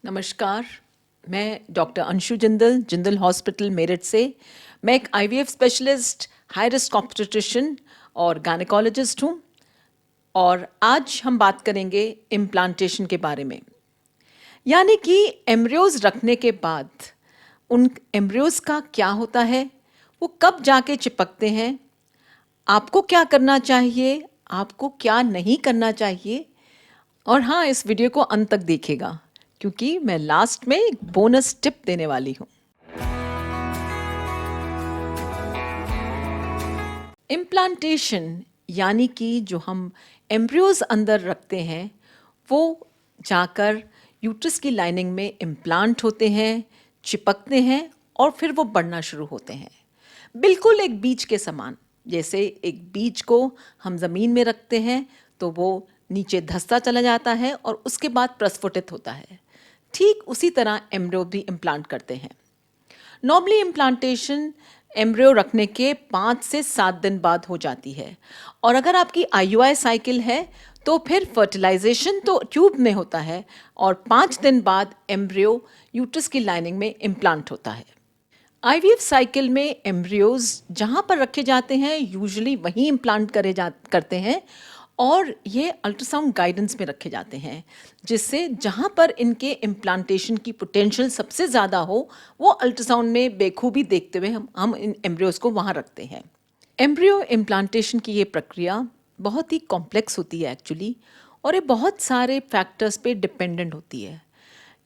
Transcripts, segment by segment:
नमस्कार। मैं doctor Anshu Jindal Jindal hospital Meerut से। मैं एक IVF specialist, high risk obstetrician और गायनेकोलॉजिस्ट हूँ। और आज हम बात करेंगे इम्प्लांटेशन के बारे में, यानी कि एम्ब्रियोज रखने के बाद उन एम्ब्रियोज का क्या होता है, वो कब जाके चिपकते हैं, आपको क्या करना चाहिए, आपको क्या नहीं करना चाहिए। और हाँ, इस वीडियो को अंत तक देखिएगा क्योंकि मैं लास्ट में एक बोनस टिप देने वाली हूँ। इम्प्लांटेशन यानी कि जो हम एम्ब्रियोज अंदर रखते हैं वो जाकर यूट्रस की लाइनिंग में इम्प्लांट होते हैं, चिपकते हैं और फिर वो बढ़ना शुरू होते हैं, बिल्कुल एक बीज के समान। जैसे एक बीज को हम ज़मीन में रखते हैं तो वो नीचे धंसता चला जाता है और उसके बाद प्रस्फुटित होता है, ठीक उसी तरह एम्ब्रियो भी इम्प्लांट करते हैं। नॉर्मली इम्प्लांटेशन एम्ब्रियो रखने के 5 से 7 दिन बाद हो जाती है। और अगर आपकी आईयूआई साइकिल है तो फिर फर्टिलाइजेशन तो ट्यूब में होता है और 5 दिन बाद एम्ब्रियो यूट्रस की लाइनिंग में इम्प्लांट होता है। आईवीएफ साइकिल में एम्ब्रियोज जहाँ पर रखे जाते हैं यूजुअली वहीं इम्प्लांट करते हैं और ये अल्ट्रासाउंड गाइडेंस में रखे जाते हैं, जिससे जहाँ पर इनके इम्प्लांटेशन की पोटेंशियल सबसे ज़्यादा हो वो अल्ट्रासाउंड में बेखूबी देखते हुए हम इन एम्ब्रियोज को वहाँ रखते हैं। एम्ब्रियो इम्प्लांटेशन की ये प्रक्रिया बहुत ही कॉम्प्लेक्स होती है एक्चुअली, और ये बहुत सारे फैक्टर्स पे डिपेंडेंट होती है,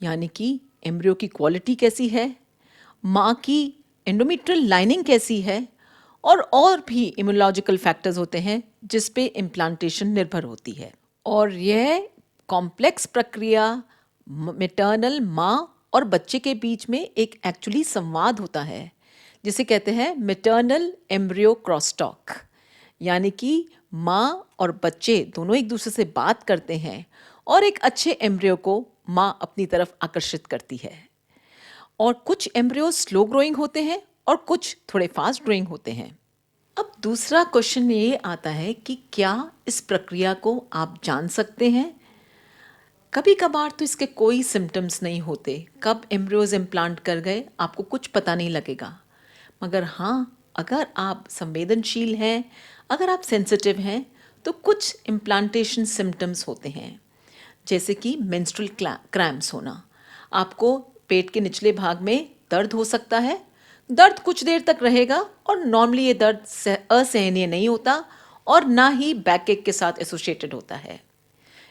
यानी कि एम्ब्रियो की क्वालिटी कैसी है, माँ की एंडोमेट्रियल लाइनिंग कैसी है, और भी इम्यूनोलॉजिकल फैक्टर्स होते हैं जिस पे इम्प्लांटेशन निर्भर होती है। और यह कॉम्प्लेक्स प्रक्रिया मैटरनल माँ और बच्चे के बीच में एक एक्चुअली संवाद होता है जिसे कहते हैं मैटरनल एम्ब्रियो क्रॉसटॉक, यानी कि माँ और बच्चे दोनों एक दूसरे से बात करते हैं और एक अच्छे एम्ब्रियो को माँ अपनी तरफ आकर्षित करती है। और कुछ एम्ब्रियो स्लो ग्रोइंग होते हैं और कुछ थोड़े फास्ट ग्रोइंग होते हैं। अब दूसरा क्वेश्चन ये आता है कि क्या इस प्रक्रिया को आप जान सकते हैं? कभी कभार तो इसके कोई सिम्टम्स नहीं होते, कब एम्ब्रियोज इम्प्लांट कर गए आपको कुछ पता नहीं लगेगा। मगर हाँ, अगर आप संवेदनशील हैं, अगर आप सेंसिटिव हैं तो कुछ इम्प्लांटेशन सिम्टम्स होते हैं, जैसे कि मेंस्ट्रुअल क्रैम्प्स होना। आपको पेट के निचले भाग में दर्द हो सकता है, दर्द कुछ देर तक रहेगा और नॉर्मली ये दर्द असहनीय नहीं होता और ना ही बैक एक के साथ एसोसिएटेड होता है।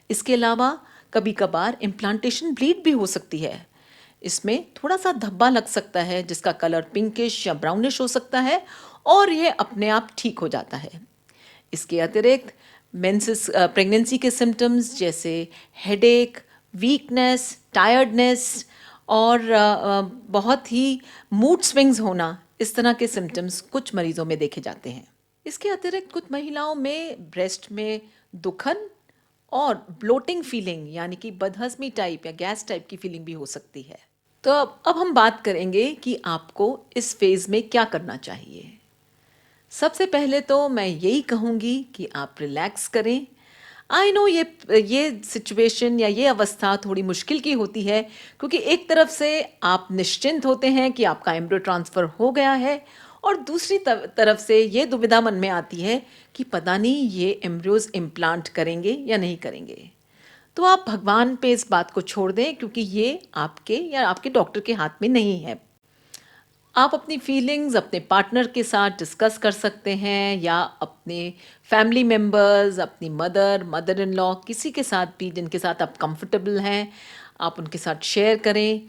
इसके अलावा कभी कभार इम्प्लांटेशन ब्लीड भी हो सकती है। इसमें थोड़ा सा धब्बा लग सकता है जिसका कलर पिंकिश या ब्राउनिश हो सकता है और यह अपने आप ठीक हो जाता है। इसके अतिरिक्त मेंसेस प्रेगनेंसी के सिम्टम्स जैसे हेडेक, वीकनेस, टायर्डनेस और बहुत ही मूड स्विंग्स होना, इस तरह के सिम्टम्स कुछ मरीजों में देखे जाते हैं। इसके अतिरिक्त कुछ महिलाओं में ब्रेस्ट में दुखन और ब्लोटिंग फीलिंग, यानी कि बदहजमी टाइप या गैस टाइप की फीलिंग भी हो सकती है। तो अब हम बात करेंगे कि आपको इस फेज में क्या करना चाहिए। सबसे पहले तो मैं यही कहूँगी कि आप रिलैक्स करें। आई नो ये सिचुएशन या ये अवस्था थोड़ी मुश्किल की होती है, क्योंकि एक तरफ से आप निश्चिंत होते हैं कि आपका एम्ब्रियो ट्रांसफ़र हो गया है और दूसरी तरफ से ये दुविधा मन में आती है कि पता नहीं ये एम्ब्रियोज इम्प्लांट करेंगे या नहीं करेंगे। तो आप भगवान पे इस बात को छोड़ दें, क्योंकि ये आपके या आपके डॉक्टर के हाथ में नहीं है। आप अपनी फीलिंग्स अपने पार्टनर के साथ डिस्कस कर सकते हैं या अपने फैमिली मेम्बर्स, अपनी मदर इन लॉ, किसी के साथ भी जिनके साथ आप कंफर्टेबल हैं, आप उनके साथ शेयर करें।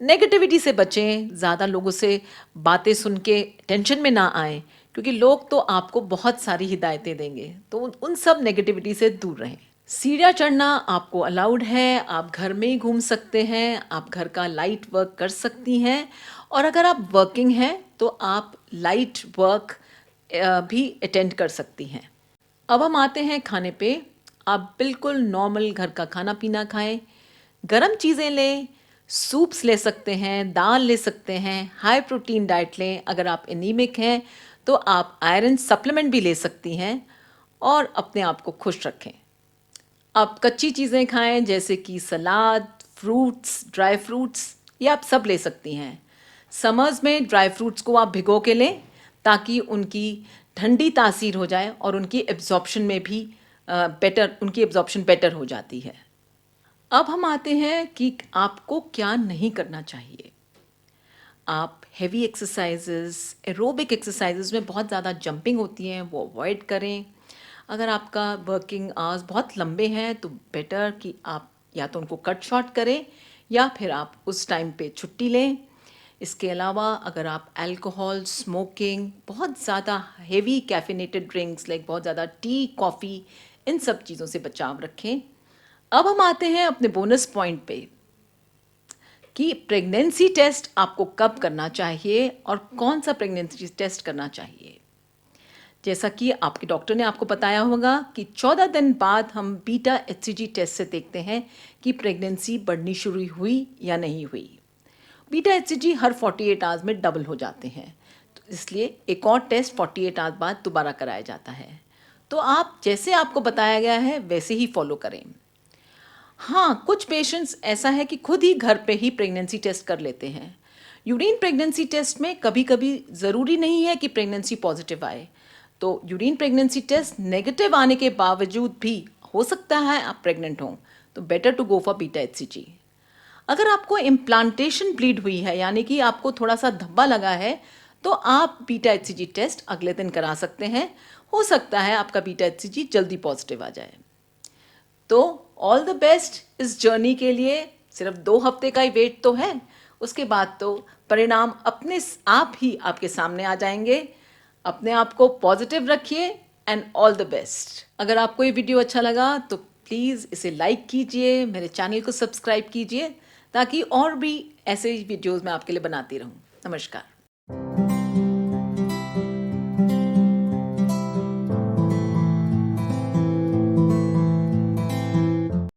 नेगेटिविटी से बचें, ज़्यादा लोगों से बातें सुन के टेंशन में ना आएँ, क्योंकि लोग तो आपको बहुत सारी हिदायतें देंगे, तो उन सब नेगेटिविटी से दूर रहें। सीढ़ियाँ चढ़ना आपको अलाउड है, आप घर में ही घूम सकते हैं, आप घर का लाइट वर्क कर सकती हैं और अगर आप वर्किंग हैं तो आप लाइट वर्क भी अटेंड कर सकती हैं। अब हम आते हैं खाने पे। आप बिल्कुल नॉर्मल घर का खाना पीना खाएं, गरम चीज़ें लें, सूप्स ले सकते हैं, दाल ले सकते हैं, हाई प्रोटीन डाइट लें। अगर आप एनीमिक हैं तो आप आयरन सप्लीमेंट भी ले सकती हैं और अपने आप को खुश रखें। आप कच्ची चीज़ें खाएं जैसे कि सलाद, फ्रूट्स, ड्राई फ्रूट्स, ये आप सब ले सकती हैं। समर्स में ड्राई फ्रूट्स को आप भिगो के लें ताकि उनकी ठंडी तासीर हो जाए और उनकी एब्जॉर्प्शन में भी उनकी एब्जॉर्प्शन बेटर हो जाती है। अब हम आते हैं कि आपको क्या नहीं करना चाहिए। आप हेवी एक्सरसाइजेस, एरोबिक एक्सरसाइजेस में बहुत ज़्यादा जंपिंग होती हैं, वो अवॉइड करें। अगर आपका वर्किंग आवर्स बहुत लंबे हैं तो बेटर कि आप या तो उनको कट शॉर्ट करें या फिर आप उस टाइम पे छुट्टी लें। इसके अलावा अगर आप अल्कोहल, स्मोकिंग, बहुत ज़्यादा हेवी कैफिनेटेड ड्रिंक्स लाइक बहुत ज़्यादा टी, कॉफ़ी, इन सब चीज़ों से बचाव रखें। अब हम आते हैं अपने बोनस पॉइंट पे कि प्रेगनेंसी टेस्ट आपको कब करना चाहिए और कौन सा प्रेगनेंसी टेस्ट करना चाहिए। जैसा कि आपके डॉक्टर ने आपको बताया होगा कि 14 दिन बाद हम बीटा एचसीजी टेस्ट से देखते हैं कि प्रेगनेंसी बढ़नी शुरू हुई या नहीं हुई। बीटा एचसीजी हर 48 आवर्स में डबल हो जाते हैं, तो इसलिए एक और टेस्ट 48 आवर्स बाद दोबारा कराया जाता है। तो आप जैसे आपको बताया गया है वैसे ही फॉलो करें। हाँ, कुछ पेशेंट्स ऐसा है कि खुद ही घर पे ही प्रेगनेंसी टेस्ट कर लेते हैं। यूरिन प्रेगनेंसी टेस्ट में कभी कभी ज़रूरी नहीं है कि प्रेगनेंसी पॉजिटिव आए, तो यूरिन प्रेगनेंसी टेस्ट नेगेटिव आने के बावजूद भी हो सकता है आप प्रेग्नेंट हों, तो better to go for beta HCG. अगर आपको इम्प्लांटेशन ब्लीड हुई है यानी कि आपको थोड़ा सा धब्बा लगा है, तो आप बीटा एचसीजी टेस्ट अगले दिन करा सकते हैं। हो सकता है आपका बीटा एचसीजी जल्दी पॉजिटिव आ जाए। तो ऑल द बेस्ट इस जर्नी के लिए। सिर्फ 2 हफ्ते का ही वेट तो है, उसके बाद तो परिणाम अपने आप ही आपके सामने आ जाएंगे। अपने आप को पॉजिटिव रखिए एंड ऑल द बेस्ट। अगर आपको ये वीडियो अच्छा लगा तो प्लीज़ इसे लाइक कीजिए, मेरे चैनल को सब्सक्राइब कीजिए ताकि और भी ऐसे वीडियोज़ मैं आपके लिए बनाती रहूँ। नमस्कार।